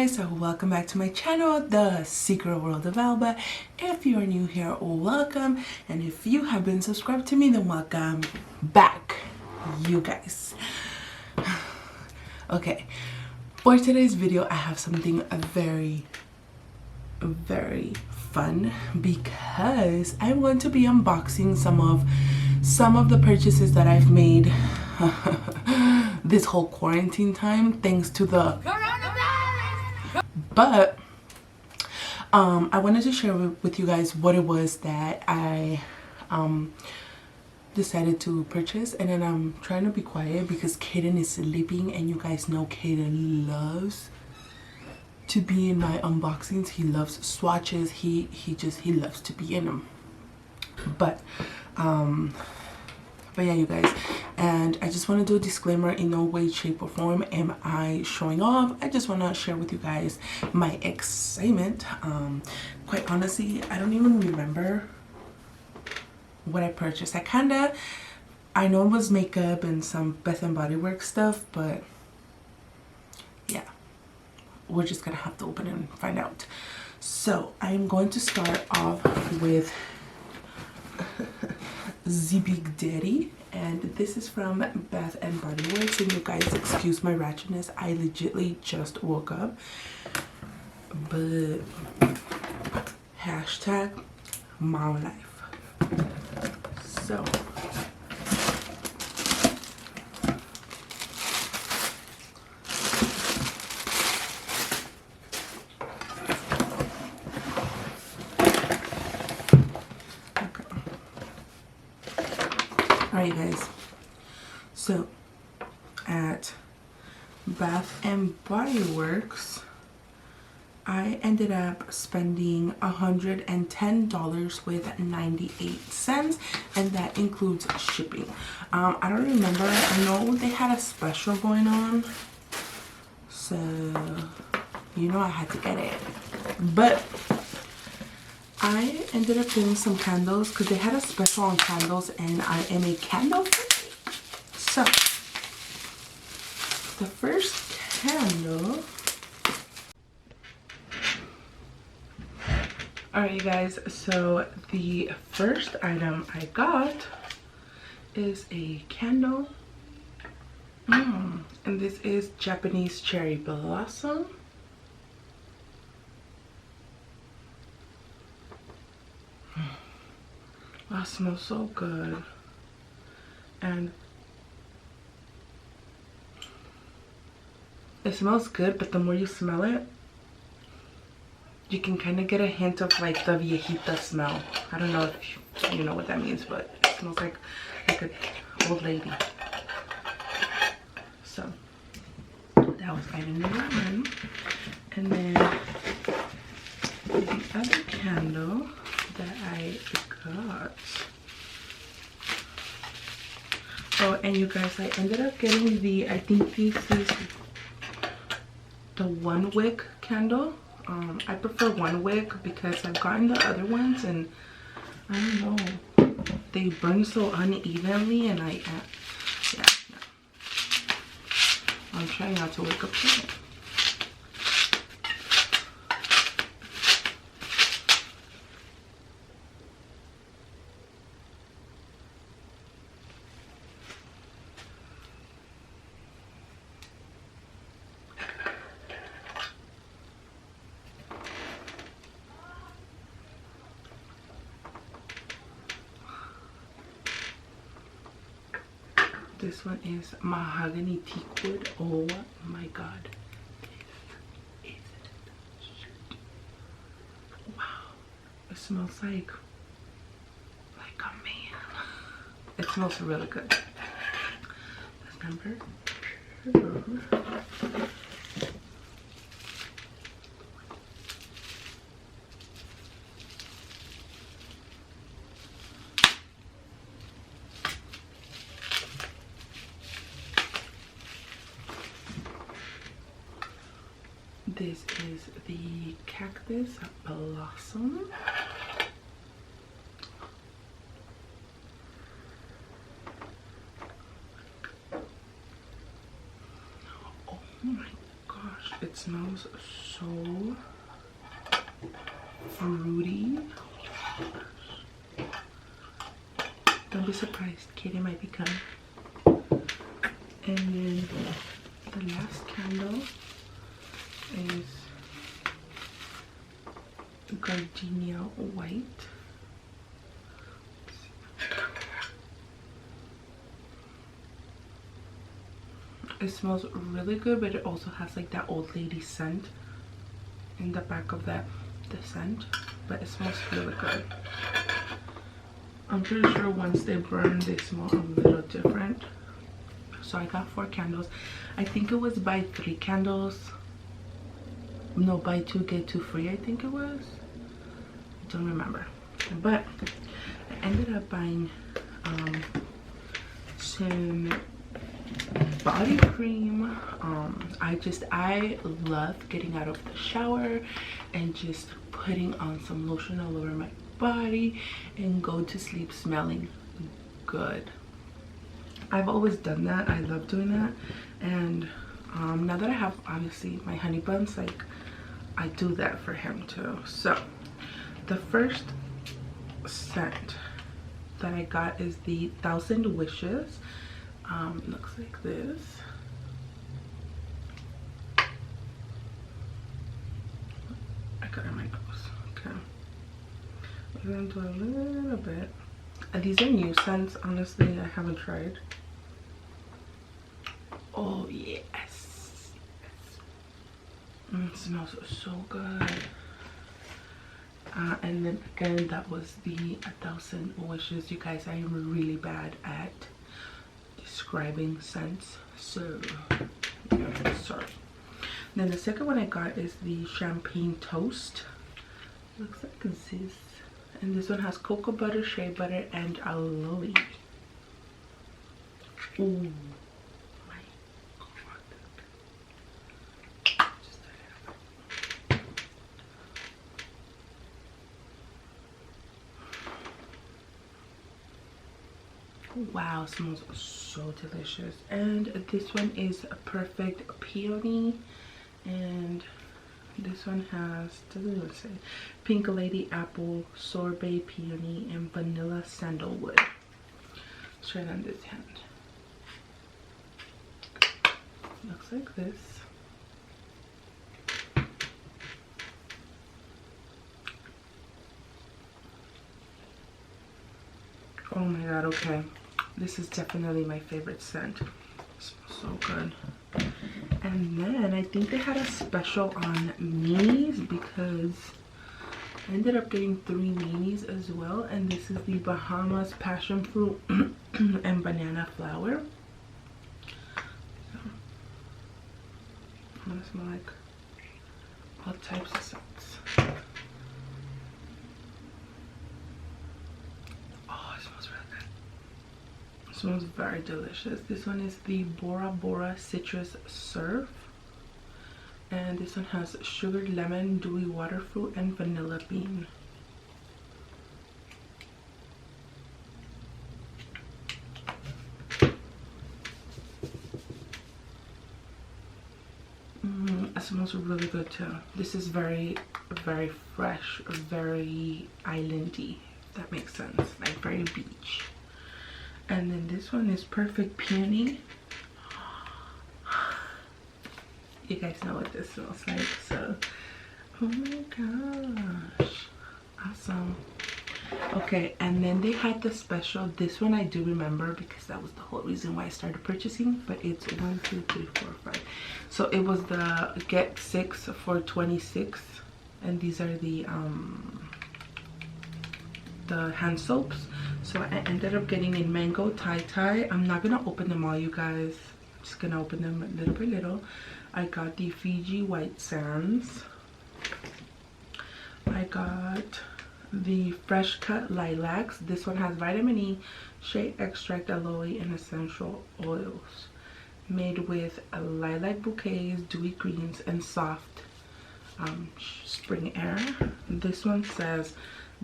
guys, welcome back to my channel, The Secret World of Alba. If you are new here, welcome, and if you have been subscribed to me, then welcome back, you guys. Okay, for today's video I have something very fun because I'm going to be unboxing some of the purchases that I've made this whole quarantine time, thanks to the coronavirus. But I wanted to share with you guys what it was that I decided to purchase, and then I'm trying to be quiet because Caden is sleeping, and you guys know Caden loves to be in my unboxings. He loves swatches. He loves to be in them. But yeah, you guys, and I just want to do a disclaimer: in no way, shape, or form am I showing off. I just want to share with you guys my excitement. Quite honestly, I don't even remember what I purchased. I know it was makeup and some Bath and Body Works stuff, but yeah, we're just gonna have to open it and find out. So I'm going to start off with the Big Daddy, and this is from Bath and Body Works. And you guys, excuse my ratchetness, I legitly just woke up, but hashtag mom life. So alright guys, so at Bath and Body Works I ended up spending $110 with 98 cents, and that includes shipping. I don't remember, I know they had a special going on, so you know I had to get it. But I ended up getting some candles because they had a special on candles, and I am a candle freak. So the first candle, alright you guys, so the first item I got is a candle, and this is Japanese Cherry Blossom. That smells so good, and it smells good, but the more you smell it, you can kind of get a hint of like the viejita smell. I don't know if you know what that means, but it smells like an old lady. So that was item number one. And then the other candle that I got, oh, and you guys, I ended up getting the, I think this is the one wick candle. I prefer one wick because I've gotten the other ones and I don't know, they burn so unevenly, and yeah, no. I'm trying not to wake up to it. This one is mahogany teak wood. Oh my god, this is shit. Wow, it smells like a man. It smells really good. That's number two. This is the Cactus Blossom. Oh my gosh. it smells so fruity. Don't be surprised, Katie might be coming. And then the last candle is Gardenia White. It smells really good, but it also has like that old lady scent in the back of the scent, but it smells really good. I'm pretty sure once they burn they smell a little different. So I got 4 candles. I think it was buy 3 candles, no, buy 2 get 2 free, I think it was. I don't remember, but I ended up buying some body cream. I love getting out of the shower and just putting on some lotion all over my body and go to sleep smelling good. I've always done that. I love doing that. And now that I have obviously my honey buns, like I do that for him too. So the first scent that I got is the 1000 Wishes. Looks like this. I got it in my nose. Okay, we're gonna do a little bit. And these are new scents, honestly. I haven't tried. Oh yes, it smells so good. And then again, that was the 1000 Wishes. You guys, I am really bad at describing scents, so yeah, sorry. Then the second one I got is the Champagne Toast. Looks like this, and this one has cocoa butter, shea butter, and aloe. Ooh. Wow, smells so delicious. And this one is a Perfect Peony, and this one has, doesn't even say, Pink Lady Apple, Sorbet Peony, and Vanilla Sandalwood. Straight on this hand. Looks like this. Oh my god, okay. This is definitely my favorite scent. It smells so good. And then I think they had a special on minis because I ended up getting 3 minis as well. And this is the Bahamas Passion Fruit and Banana Flower. So, I'm gonna smell like all types of scents. Smells very delicious. This one is the Bora Bora Citrus Surf, and this one has sugared lemon, dewy water fruit, and vanilla bean. It smells really good too. This is very, very fresh, very islandy, if that makes sense, like very beach. And then this one is Perfect Peony. You guys know what this smells like, so oh my gosh, awesome. Okay, and then they had the special, this one I do remember because that was the whole reason why I started purchasing, but it's 1 2 3 4 5. So it was the get 6 for 26, and these are the hand soaps. So I ended up getting in Mango Tai Tai. I'm not gonna open them all, you guys. I'm just gonna open them little by little. I got the Fiji White Sands. I got the Fresh Cut Lilacs. This one has vitamin E, shea extract, aloe, and essential oils. Made with lilac bouquets, dewy greens, and soft spring air. This one says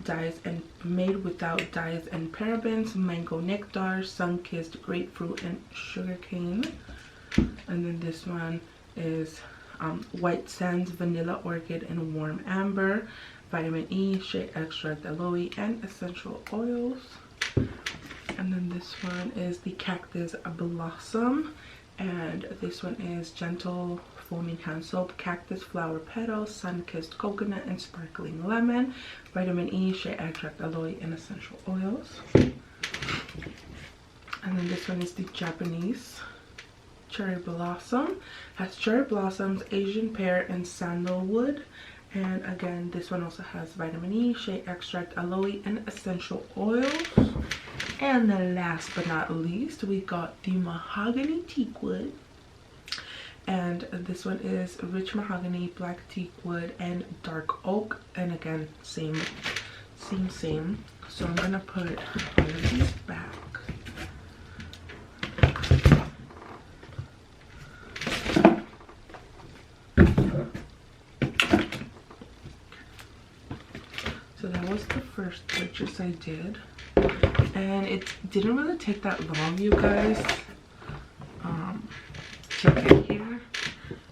dyes and made without dyes and parabens, mango nectar, sun-kissed grapefruit, and sugarcane. And then this one is White Sands, Vanilla Orchid, and Warm Amber, vitamin E, shea extract, aloe, and essential oils. And then this one is the Cactus Blossom, and this one is Gentle Foaming Hand Soap, Cactus Flower Petals, Sun-Kissed Coconut, and Sparkling Lemon, vitamin E, shea extract, aloe, and essential oils. And then this one is the Japanese Cherry Blossom, has cherry blossoms, Asian pear, and sandalwood. And again, this one also has vitamin E, shea extract, aloe, and essential oils. And then last but not least, we got the Mahogany Teakwood. And this one is Rich Mahogany, Black Teakwood, and Dark Oak. And again, same. So I'm gonna put all of these back. So that was the first purchase I did, and it didn't really take that long, you guys, to get here.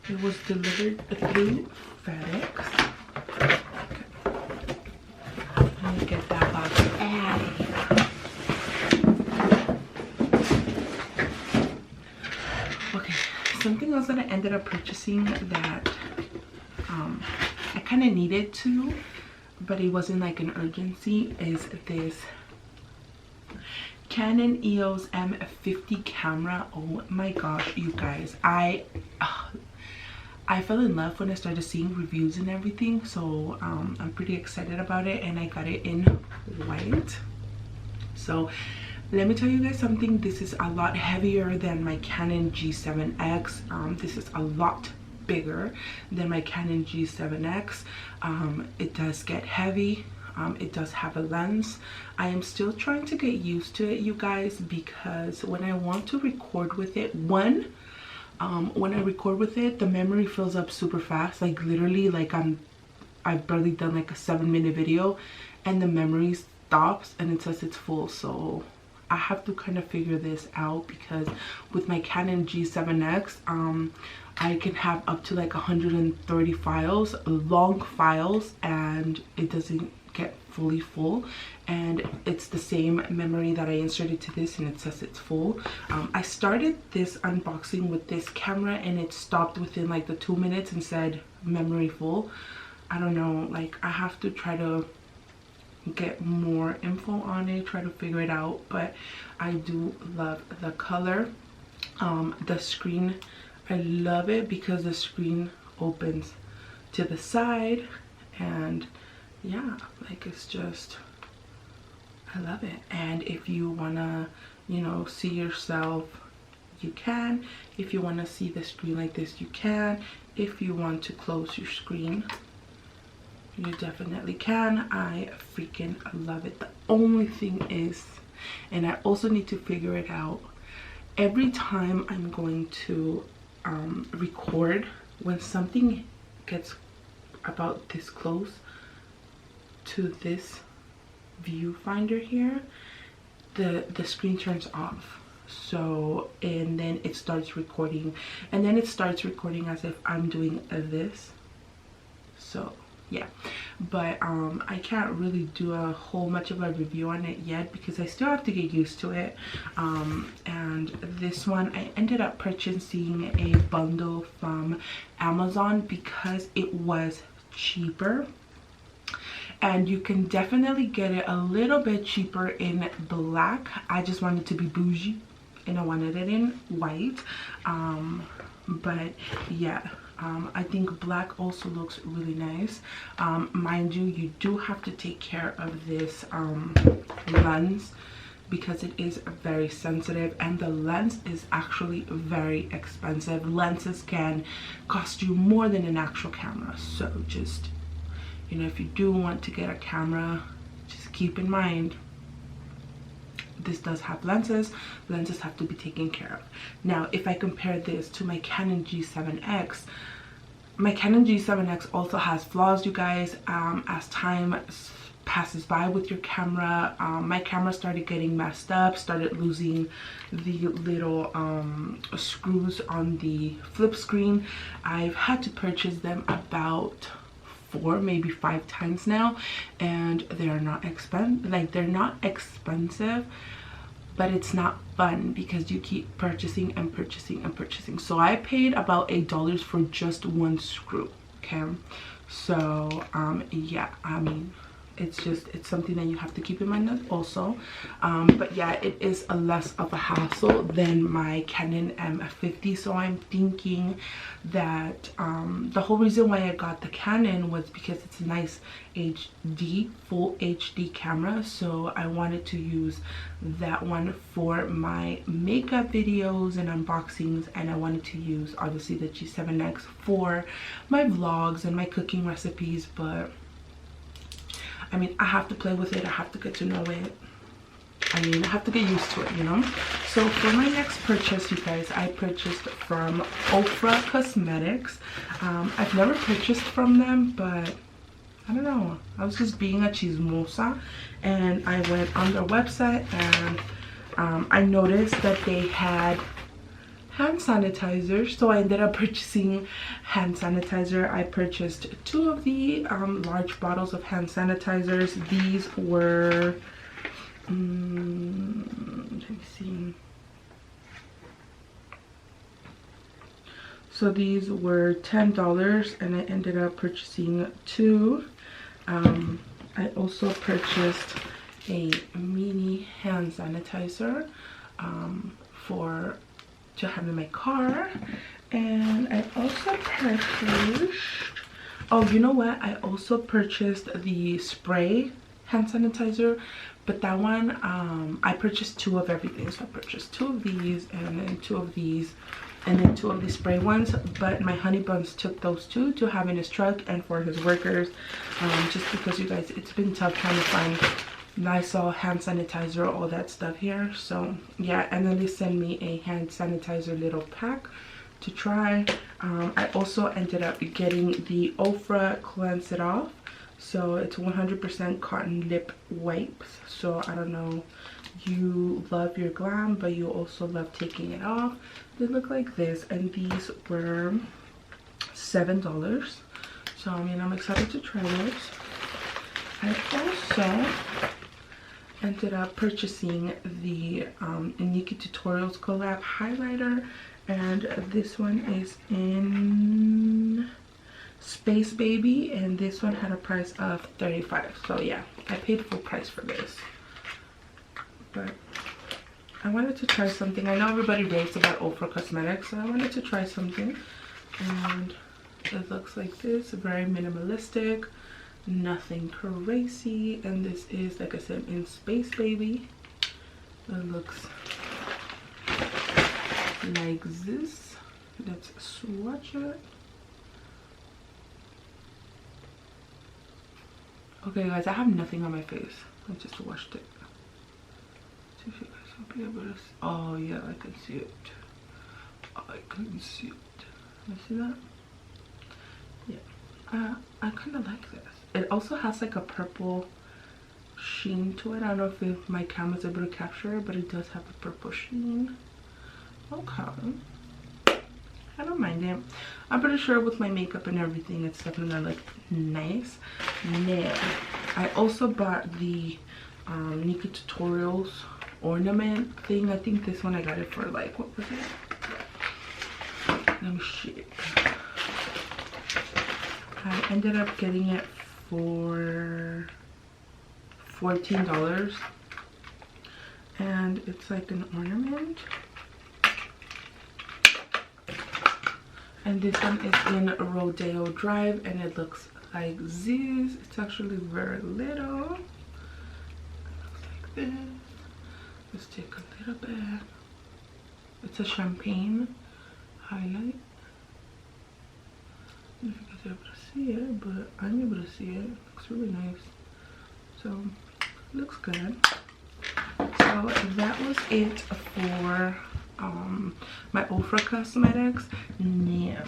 It was delivered through FedEx. Okay. Let me get that box out of here. Okay, something else that I ended up purchasing that I kind of needed to, but it wasn't like an urgency, is this Canon EOS M50 camera. Oh my gosh, you guys, I fell in love when I started seeing reviews and everything, so I'm pretty excited about it, and I got it in white. So let me tell you guys something. This is a lot heavier than my Canon G7X. This is a lot bigger than my Canon G7X. It does get heavy. It does have a lens. I am still trying to get used to it, you guys, because when I want to record with it, when I record with it, the memory fills up super fast. Like literally, like I've barely done like a 7-minute video and the memory stops and it says it's full. So I have to kind of figure this out, because with my Canon G7X, I can have up to like 130 files, long files, and it doesn't get fully full. And it's the same memory that I inserted to this, and it says it's full. I started this unboxing with this camera and it stopped within like the 2 minutes and said memory full. I don't know, like I have to try to get more info on it, try to figure it out. But I do love the color. The screen, I love it because the screen opens to the side, and yeah, like it's just, I love it. And if you wanna, you know, see yourself, you can. If you want to see the screen like this, you can. If you want to close your screen, you definitely can. I freaking love it. The only thing is, and I also need to figure it out, every time I'm going to record, when something gets about this close to this viewfinder here, the screen turns off. So, and then it starts recording, and then it starts recording as if I'm doing this. So yeah, but I can't really do a whole much of a review on it yet because I still have to get used to it. And this one, I ended up purchasing a bundle from Amazon because it was cheaper, and you can definitely get it a little bit cheaper in black. I just wanted to be bougie and I wanted it in white. But yeah, I think black also looks really nice. Mind you, you do have to take care of this lens because it is very sensitive, and the lens is actually very expensive. Lenses can cost you more than an actual camera, so just, you know, if you do want to get a camera, just keep in mind this does have lenses. Lenses have to be taken care of. Now, if I compare this to my Canon G7X, my Canon G7X also has flaws, you guys. As time passes by with your camera. My camera started getting messed up, started losing the little screws on the flip screen. I've had to purchase them about 4, maybe 5 times now, and they're not they're not expensive, but it's not fun because you keep purchasing and purchasing and purchasing. So I paid about $8 for just one screw. Okay, so yeah, I mean, it's something that you have to keep in mind also. But yeah, it is a less of a hassle than my Canon M50. So I'm thinking that the whole reason why I got the Canon was because it's a nice HD, full HD camera. So I wanted to use that one for my makeup videos and unboxings, and I wanted to use obviously the G7X for my vlogs and my cooking recipes. But I mean, I have to play with it. I have to get to know it. I mean, I have to get used to it, you know? So for my next purchase, you guys, I purchased from Ofra Cosmetics. I've never purchased from them, but I don't know. I was just being a chismosa, and I went on their website, and I noticed that they had hand sanitizer, so I ended up purchasing hand sanitizer. I purchased 2 of the large bottles of hand sanitizers. These were let me see, so these were $10, and I ended up purchasing 2. I also purchased a mini hand sanitizer to have in my car, and I also purchased, oh, you know what, I also purchased the spray hand sanitizer, but that one I purchased 2 of everything. So I purchased 2 of these, and then 2 of these, and then 2 of the spray ones. But my honey buns took those 2 to have in his truck and for his workers, just because, you guys, it's been tough trying to find Lysol, hand sanitizer, all that stuff here. So yeah, and then they send me a hand sanitizer little pack to try. I also ended up getting the Ofra Cleanse It Off. So it's 100% cotton lip wipes. So I don't know, you love your glam, but you also love taking it off. They look like this, and these were $7. So I mean, I'm excited to try this. I also ended up purchasing the Nikki Tutorials collab highlighter, and this one is in Space Baby, and this one had a price of $35. So yeah, I paid full price for this, but I wanted to try something. I know everybody raves about Ofra Cosmetics, so I wanted to try something, and it looks like this, very minimalistic, nothing crazy. And this is, like I said, in Space Baby. It looks like this. Let's swatch it. Okay guys, I have nothing on my face. I just washed it. See if you guys will be able to see. Oh yeah, I can see it. I can see it. You see that? Yeah. I kind of like this. It also has like a purple sheen to it. I don't know if my camera's able to capture it, but it does have a purple sheen. Okay. I don't mind it. I'm pretty sure with my makeup and everything, it's definitely gonna look nice. Now, I also bought the Nikki Tutorials ornament thing. I think this one I got it for like, what was it? Let me see. I ended up getting it for $14, and it's like an ornament. And this one is in Rodeo Drive, and it looks like this. It's actually very little. It looks like this. Let's take a little bit. It's a champagne highlight. I don't know if you guys are able to see it, but I'm able to see it. It looks really nice. So, looks good. So that was it for my Ofra Cosmetics. Now,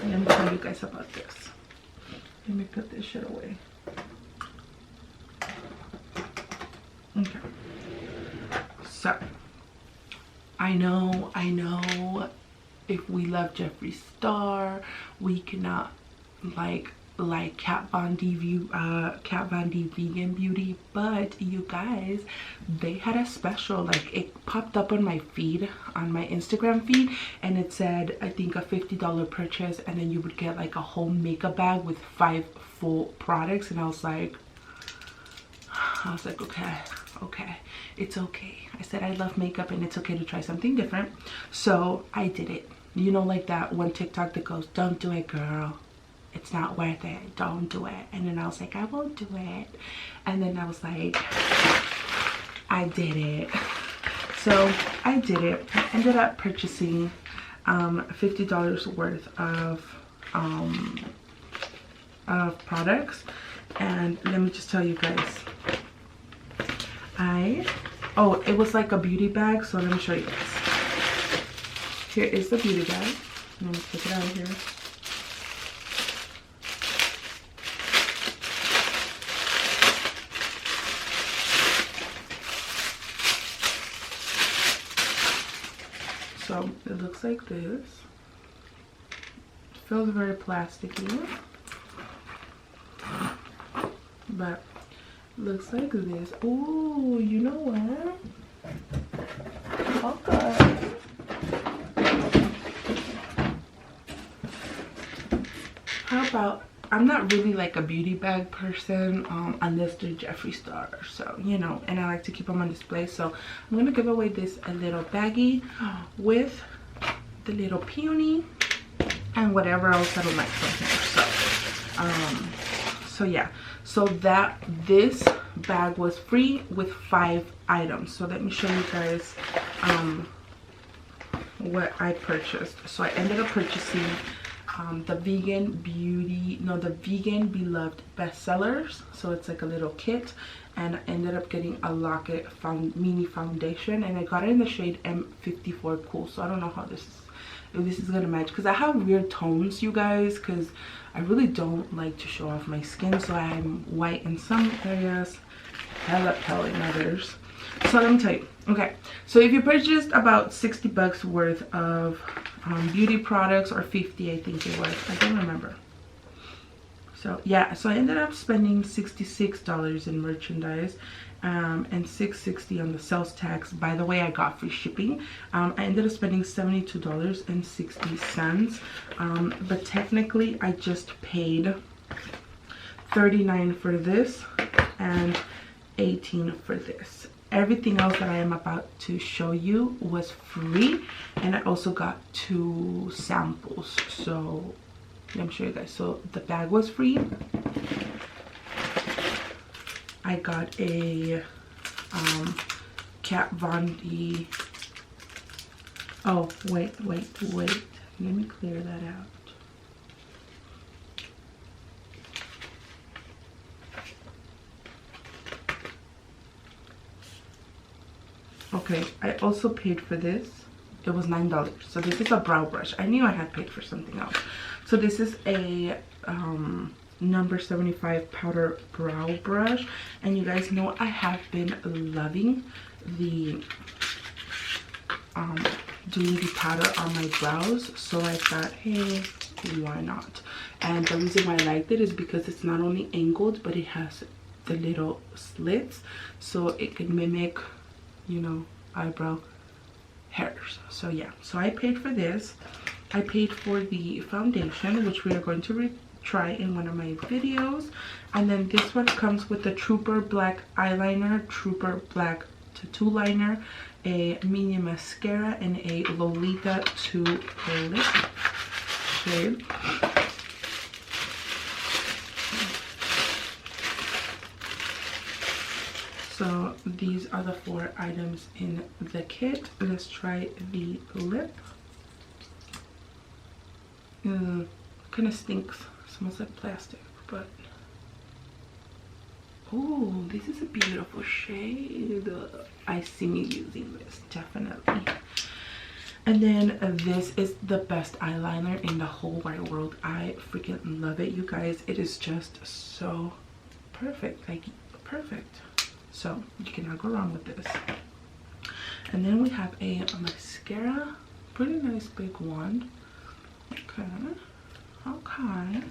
let me tell you guys about this. Let me put this shit away. Okay. So, I know, if we love Jeffree Star, we cannot like Kat Von D Vegan Beauty, but you guys, they had a special. Like, it popped up on my feed, on my Instagram feed, and it said, I think, a $50 purchase, and then you would get like a whole makeup bag with 5 full products. And I was like, okay, it's okay. I said I love makeup and it's okay to try something different. So I did it. You know, like that one TikTok that goes, don't do it, girl. It's not worth it. Don't do it. And then I was like, I won't do it. And then I was like, I did it. So I did it. I ended up purchasing $50 worth of products. And let me just tell you guys, it was like a beauty bag. So let me show you guys. Here is the beauty bag. Let me take it out of here. So it looks like this. It feels very plasticky, but looks like this. Oh, you know what? Okay. How about, I'm not really like a beauty bag person unless they're Jeffree Star, so you know, and I like to keep them on display. So I'm gonna give away this a little baggie with the little peony and whatever else I would like from here. So yeah, so this bag was free with 5 items. So let me show you guys what I purchased. So I ended up purchasing the Vegan Beloved Bestsellers. So it's like a little kit, and I ended up getting a Locket mini foundation, and I got it in the shade M54 Cool. So I don't know how if this is gonna match, because I have weird tones, you guys, because I really don't like to show off my skin. So I'm white in some areas, hella pale in others. So let me tell you. Okay, so if you purchased about 60 bucks worth of beauty products, or 50, I think it was, I don't remember. So yeah, so I ended up spending $66 in merchandise, and $6.60 on the sales tax. By the way, I got free shipping. I ended up spending $72.60, but technically I just paid $39 for this and $18 for this. Everything else that I am about to show you was free, and I also got 2 samples. So let me show you guys. So the bag was free. I got a Kat Von D. Oh, wait. Let me clear that out. Okay, I also paid for this. It was $9. So this is a brow brush. I knew I had paid for something else. So this is a number 75 powder brow brush, and you guys know I have been loving the dewy powder on my brows. So I thought, hey, why not? And the reason why I liked it is because it's not only angled, but it has the little slits, so it can mimic, you know, eyebrow hairs. So yeah, so I paid for this. I paid for the foundation, which we are going to try in one of my videos. And then this one comes with the Trooper Black eyeliner, Trooper Black tattoo liner, a mini mascara, and a Lolita 2 lip shade. So these are the 4 items in the kit. Let's try the lip. Kind of stinks. Smells like plastic, but oh, this is a beautiful shade. I see me using this, definitely. And then this is the best eyeliner in the whole wide world. I freaking love it, you guys. It is just so perfect, like perfect. So you cannot go wrong with this. And then we have a mascara, pretty nice big one. Okay,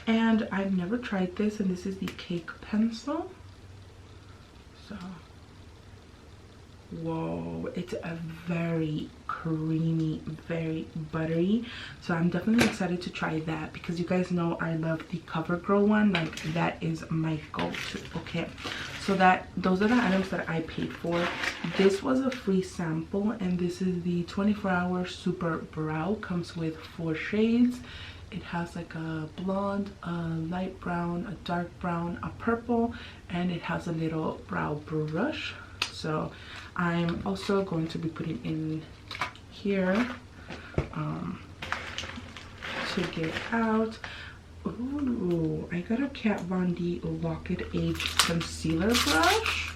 and I've never tried this, and this is the Cake Pencil. So whoa, it's a very creamy, very buttery, so I'm definitely excited to try that, because you guys know I love the CoverGirl one. Like, that is my go-to. Okay, so those are the items that I paid for. This was a free sample, and this is the 24-hour super brow. Comes with 4 shades. It has like a blonde, a light brown, a dark brown, a purple, and it has a little brow brush. So I'm also going to be putting in here to get out. Ooh, I got a Kat Von D Lock It Age concealer brush.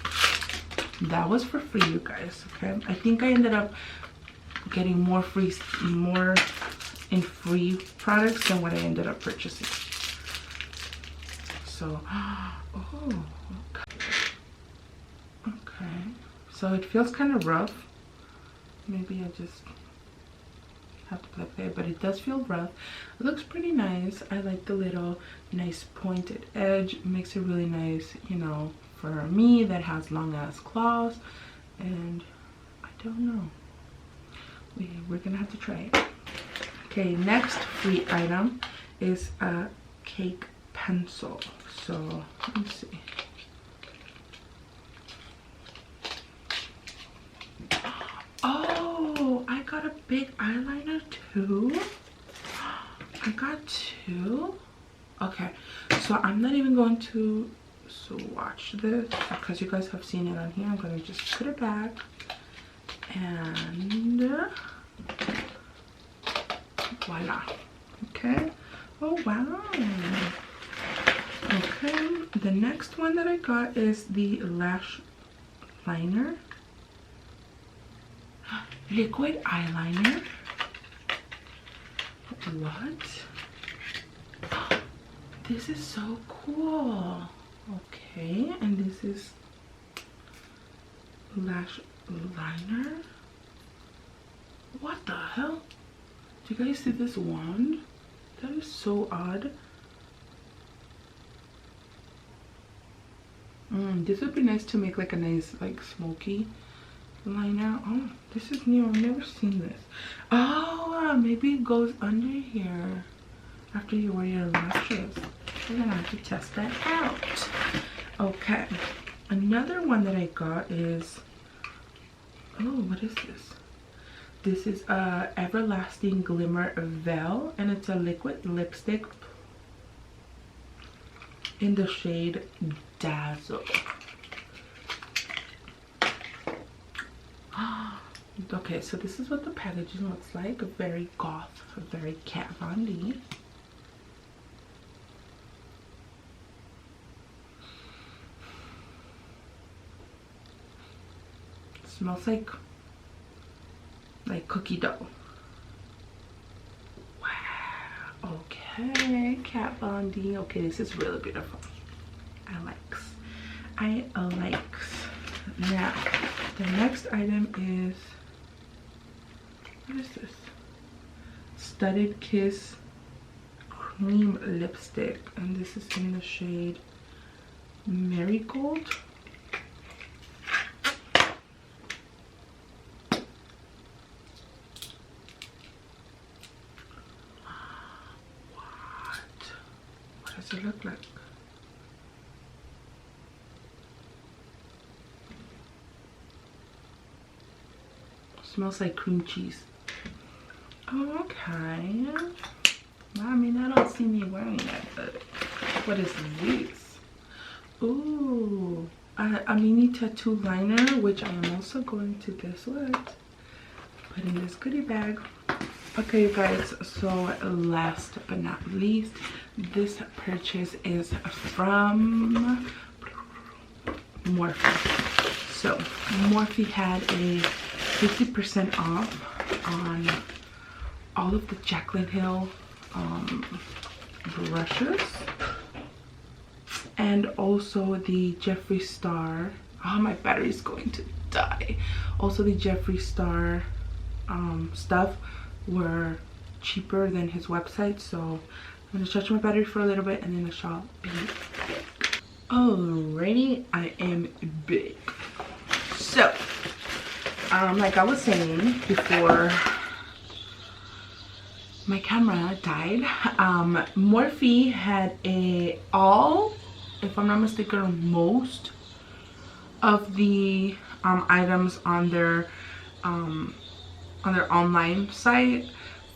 That was for free, you guys. Okay, I think I ended up getting more in free products than what I ended up purchasing. So, oh, okay. So it feels kind of rough. Maybe I just have to plug there, but it does feel rough. It looks pretty nice. I like the little nice pointed edge. It makes it really nice, you know, for me that has long ass claws. And I don't know. We're gonna have to try it. Okay, next free item is a Cake Pencil. So let me see. Oh, I got a big eyeliner too. I got 2. Okay, so I'm not even going to swatch this because you guys have seen it on here. I'm gonna just put it back and voila. Okay. Oh wow. Okay, the next one that I got is the lash liner. Liquid eyeliner. What? This is so cool. Okay, and this is lash liner. What the hell? Do you guys see this wand? That is so odd. This would be nice to make like a nice like smoky liner. Oh, this is new. I've never seen this. Oh, maybe it goes under here after you wear your lashes. We're gonna have to test that out. Okay, another one that I got is, oh, what is this? This is a Everlasting Glimmer Veil, and it's a liquid lipstick in the shade Dazzle. Okay, so this is what the packaging looks like. Very goth, very Kat Von D. Smells like cookie dough. Wow. Okay, Kat Von D. Okay, this is really beautiful. I likes. Now, the next item is, what is this? Studded Kiss Cream Lipstick, and this is in the shade Marigold. What does it look like? Smells like cream cheese. Okay. Well, I mean, I don't see me wearing that, but what is this? Ooh, a mini tattoo liner, which I am also going to, guess what, put in this goodie bag. Okay, you guys, so last but not least, this purchase is from Morphe. So Morphe had a 50% off on all of the Jaclyn Hill brushes, and also the Jeffree Star Oh, my battery's going to die. Also, the Jeffree Star stuff were cheaper than his website, so I'm gonna charge my battery for a little bit and then I shall be back. Alrighty, I am back. So, like I was saying before my camera died, Morphe had if I'm not mistaken, most of the items on their online site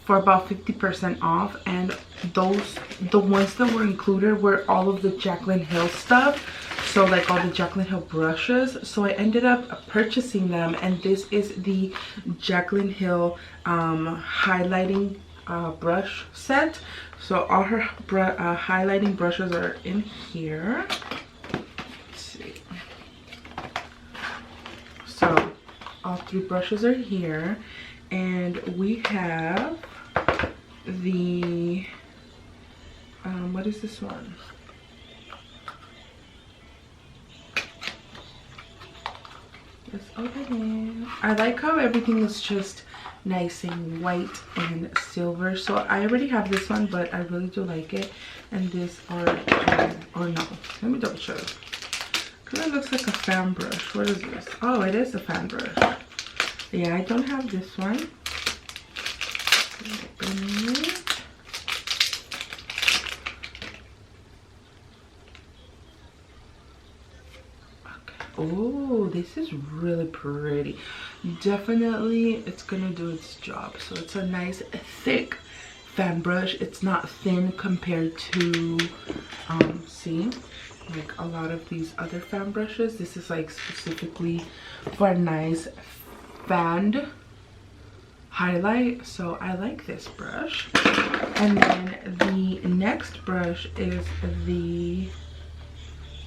for about 50% off, and the ones that were included were all of the Jaclyn Hill stuff, so like all the Jaclyn Hill brushes. So I ended up purchasing them, and this is the Jaclyn Hill highlighting brush set. So all her highlighting brushes are in here. Let's see. So all 3 brushes are here, and we have the what is this one? Let's open it. I like how everything is just nice and white and silver. So I already have this one, but I really do like it. And this or no, let me double check, because it looks like a fan brush. What is this? Oh, it is a fan brush. Yeah, I don't have this one. Open it. Oh, this is really pretty. Definitely it's gonna do its job. So it's a nice thick fan brush. It's not thin compared to see, like a lot of these other fan brushes. This is like specifically for a nice fanned highlight. So I like this brush. And then the next brush is the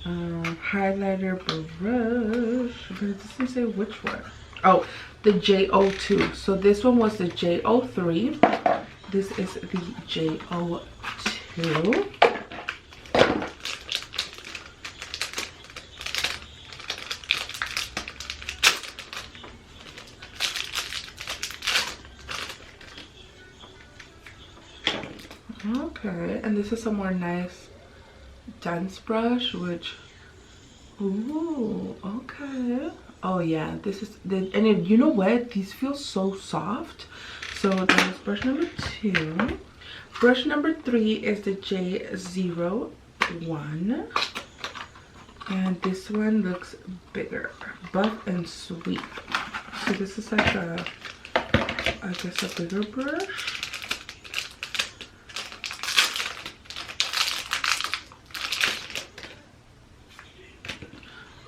highlighter brush, but it doesn't say which one. Oh, the J02. So this one was the J03. This is the J02. Okay, and this is a more nice dense brush, which, ooh, okay. Oh yeah, this is the, and if, you know what, these feel so soft. So there's brush number 2. Brush number 3 is the J01, and this one looks bigger, buff and sweet. So this is like a, I guess, a bigger brush.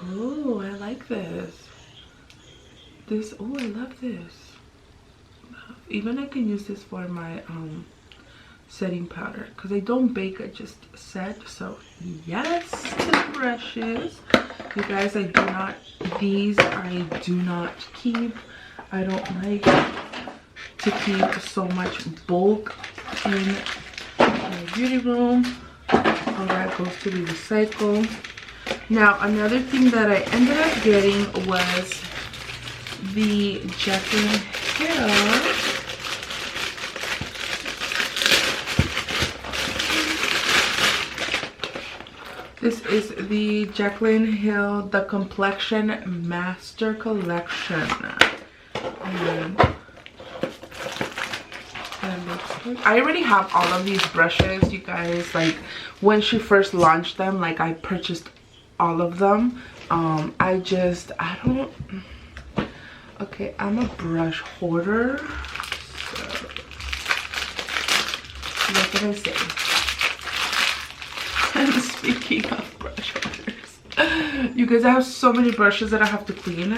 Oh, I like this. Oh, I love this. Even I can use this for my setting powder, because I don't bake, I just set. So yes to brushes. You guys, I do not keep. I don't like to keep so much bulk in my beauty room. All that goes to be recycled. Now, another thing that I ended up getting was the Jaclyn Hill. This is the Jaclyn Hill, the Complexion Master Collection. I already have all of these brushes, you guys. Like, when she first launched them, like, I purchased all of them. I don't, okay, I'm a brush hoarder, so what can I say? And speaking of brush hoarders, you guys, I have so many brushes that I have to clean,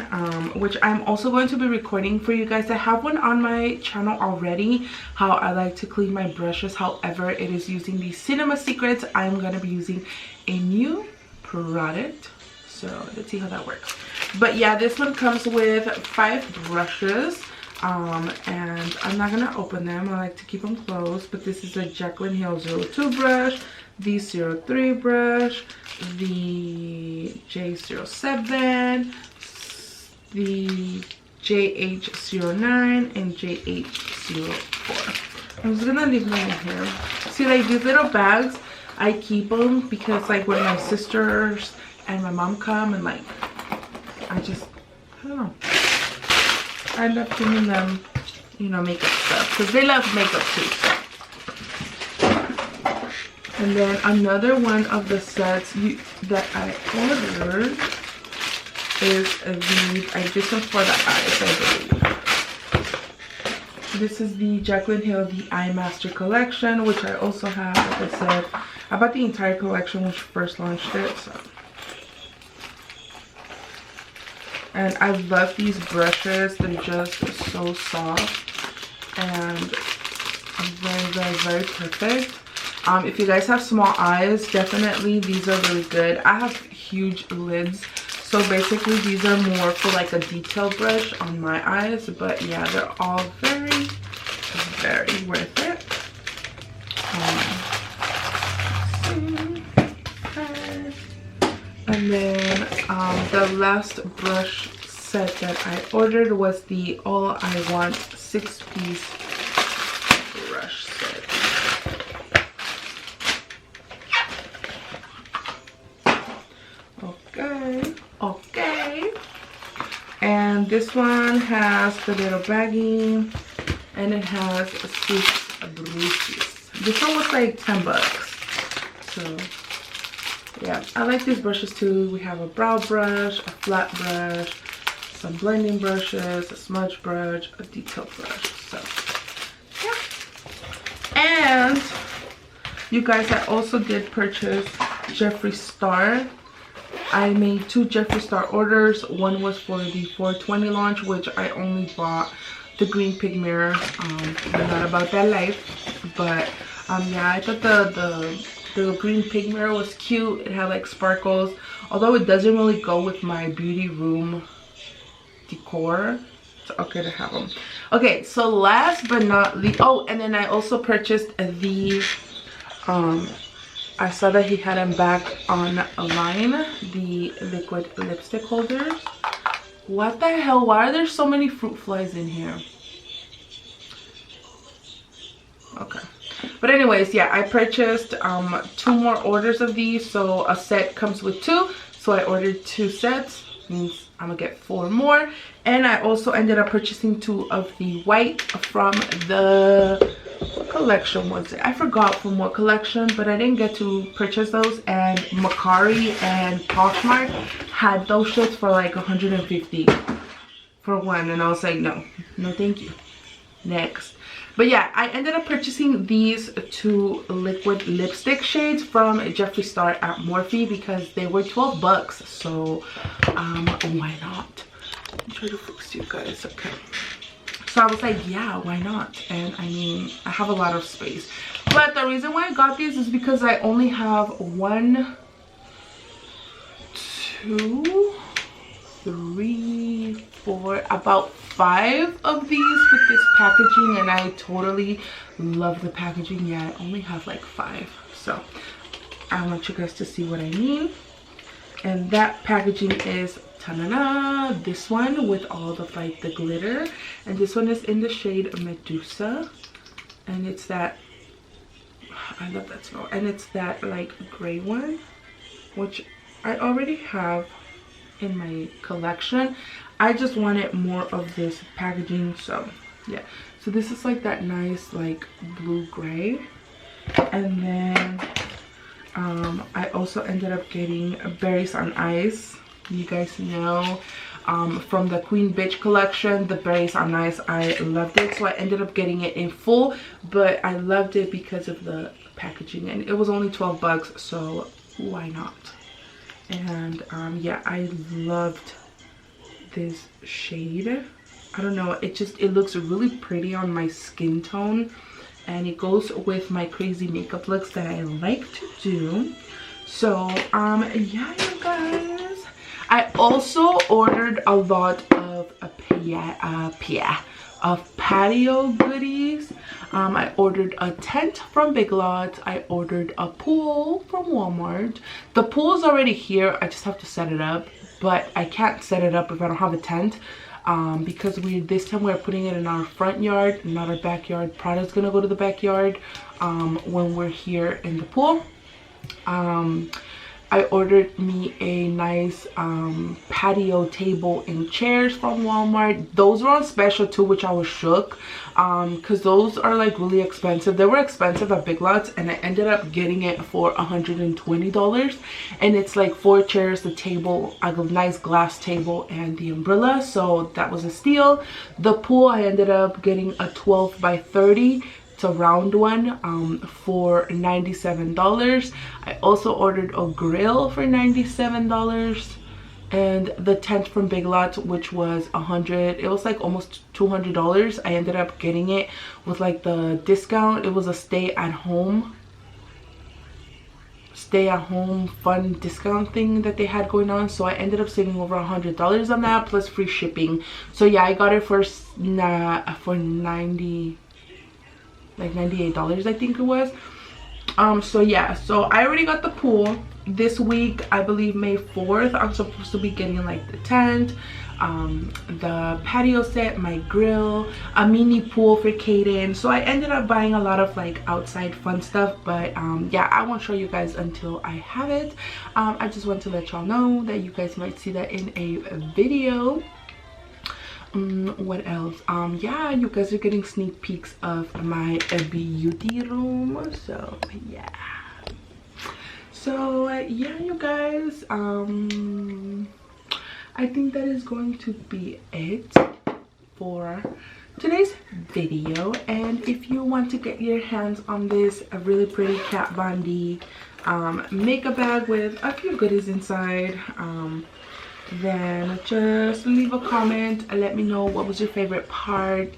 which I'm also going to be recording for you guys. I have one on my channel already, how I like to clean my brushes. However, it is using the Cinema Secrets. I'm going to be using a new product, so let's see how that works. But yeah, this one comes with 5 brushes, and I'm not gonna open them. I like to keep them closed. But this is a Jaclyn Hill 02 brush, the 03 brush, the J07, the JH09, and JH04. I'm just gonna leave them in here. See, like these little bags, I keep them because like when my sisters and my mom come and like, I don't know. I end up giving them, you know, makeup stuff because they love makeup too. And then another one of the sets that I ordered is these. I just went for the eyes, I believe. This is the Jaclyn Hill The Eye Master Collection, which I also have. Like I said, I bought the entire collection when she first launched it. So. And I love these brushes. They're just so soft and very, very, very perfect. If you guys have small eyes, definitely these are really good. I have huge lids, so basically these are more for like a detail brush on my eyes. But yeah, they're all very, very worth it. And then the last brush set that I ordered was the All I Want 6-piece brush set. Okay. And this one has the little baggie, and it has 6 brushes. This one was like 10 bucks. So yeah, I like these brushes too. We have a brow brush, a flat brush, some blending brushes, a smudge brush, a detail brush. So yeah. And you guys, I also did purchase Jeffree Star. I made 2 Jeffree Star orders. One was for the 420 launch, which I only bought the green pig mirror. I'm not about that life, but yeah, I thought the green pig mirror was cute. It had like sparkles, although it doesn't really go with my beauty room decor. It's okay to have them. Okay, so last but not least, oh, and then I also purchased the I saw that he had them back online, the liquid lipstick holders. What the hell? Why are there so many fruit flies in here? Okay. But anyways, yeah, I purchased 2 more orders of these. So a set comes with 2. So I ordered 2 sets. Means I'm gonna get 4 more. And I also ended up purchasing 2 of the white from the... what collection was it? I forgot from what collection, but I didn't get to purchase those. And Macari and Poshmark had those shirts for like 150 for one, and I was like, no thank you, next. But yeah, I ended up purchasing these 2 liquid lipstick shades from Jeffree Star at Morphe because they were 12 bucks. So why not? I'm trying to focus you guys. Okay, so I was like, yeah, why not? And I mean, I have a lot of space. But the reason why I got these is because I only have 1, 2, 3, 4, about 5 of these with this packaging, and I totally love the packaging. Yeah, I only have like 5, so I want you guys to see what I mean. And that packaging is ta-da-da, this one with all the like the glitter, and this one is in the shade Medusa, and it's that, I love that smell, and it's that like gray one, which I already have in my collection. I just wanted more of this packaging, so yeah. So this is like that nice like blue gray, and then I also ended up getting Berries on Ice. You guys know from the Queen Bitch collection, the Berries on Ice, I loved it, so I ended up getting it in full, but I loved it because of the packaging, and it was only 12 bucks, so why not? And yeah, I loved this shade. I don't know, it looks really pretty on my skin tone, and it goes with my crazy makeup looks that I like to do. So yeah, you guys, I also ordered a lot of of patio goodies. I ordered a tent from Big Lots. I ordered a pool from Walmart. The pool is already here. I just have to set it up, but I can't set it up if I don't have a tent. Because this time we're putting it in our front yard, not our backyard. Prada's gonna go to the backyard when we're here in the pool. I ordered me a nice patio table and chairs from Walmart. Those were on special too, which I was shook because those are like really expensive. They were expensive at Big Lots, and I ended up getting it for $120. And it's like 4 chairs, the table, a nice glass table, and the umbrella. So that was a steal. The pool, I ended up getting a 12 by 30. It's a round one for $97. I also ordered a grill for $97, and the tent from Big Lots, which was $100. It was like almost $200. I ended up getting it with like the discount. It was a stay at home fun discount thing that they had going on, so I ended up saving over $100 on that, plus free shipping. So yeah, I got it for $98, I think it was. So yeah, so I already got the pool. This week, I believe May 4th, I'm supposed to be getting like the tent, the patio set, my grill, a mini pool for Caden. So I ended up buying a lot of like outside fun stuff, but yeah, I won't show you guys until I have it. I just want to let y'all know that you guys might see that in a video. What else? Yeah, you guys are getting sneak peeks of my beauty room. So yeah, yeah, you guys, I think that is going to be it for today's video. And if you want to get your hands on this really pretty Kat Von D makeup bag with a few goodies inside, then just leave a comment and let me know what was your favorite part,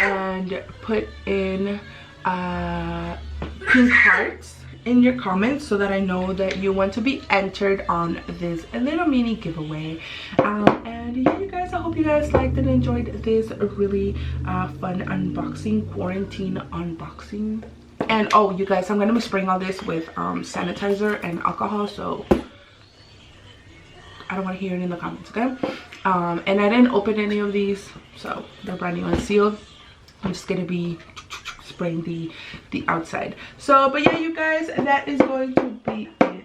and put in pink hearts in your comments so that I know that you want to be entered on this little mini giveaway. And yeah, you guys, I hope you guys liked and enjoyed this really fun unboxing, quarantine unboxing. And oh, you guys, I'm gonna be spraying all this with sanitizer and alcohol, so I don't want to hear it in the comments, okay? And I didn't open any of these, so they're brand new and sealed. I'm just gonna be spraying the outside. So, but yeah, you guys, that is going to be it.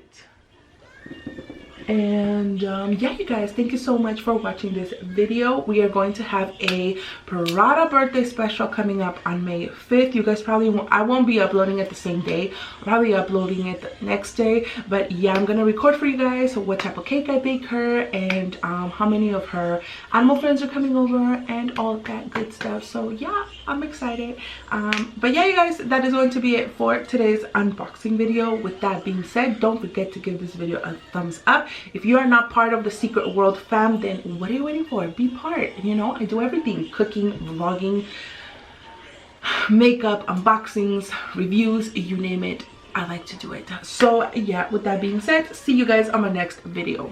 And yeah, you guys, thank you so much for watching this video. We are going to have a Prada birthday special coming up on May 5th. You guys probably won't, I won't be uploading it the same day. I'll probably uploading it the next day. But yeah, I'm gonna record for you guys what type of cake I bake her, and how many of her animal friends are coming over, and all that good stuff. So yeah, I'm excited. But yeah, you guys, that is going to be it for today's unboxing video. With that being said, don't forget to give this video a thumbs up. If you are not part of the Secret World fam, then what are you waiting for? Be part. You know, I do everything: cooking, vlogging, makeup, unboxings, reviews, you name it, I like to do it. So yeah, with that being said, see you guys on my next video.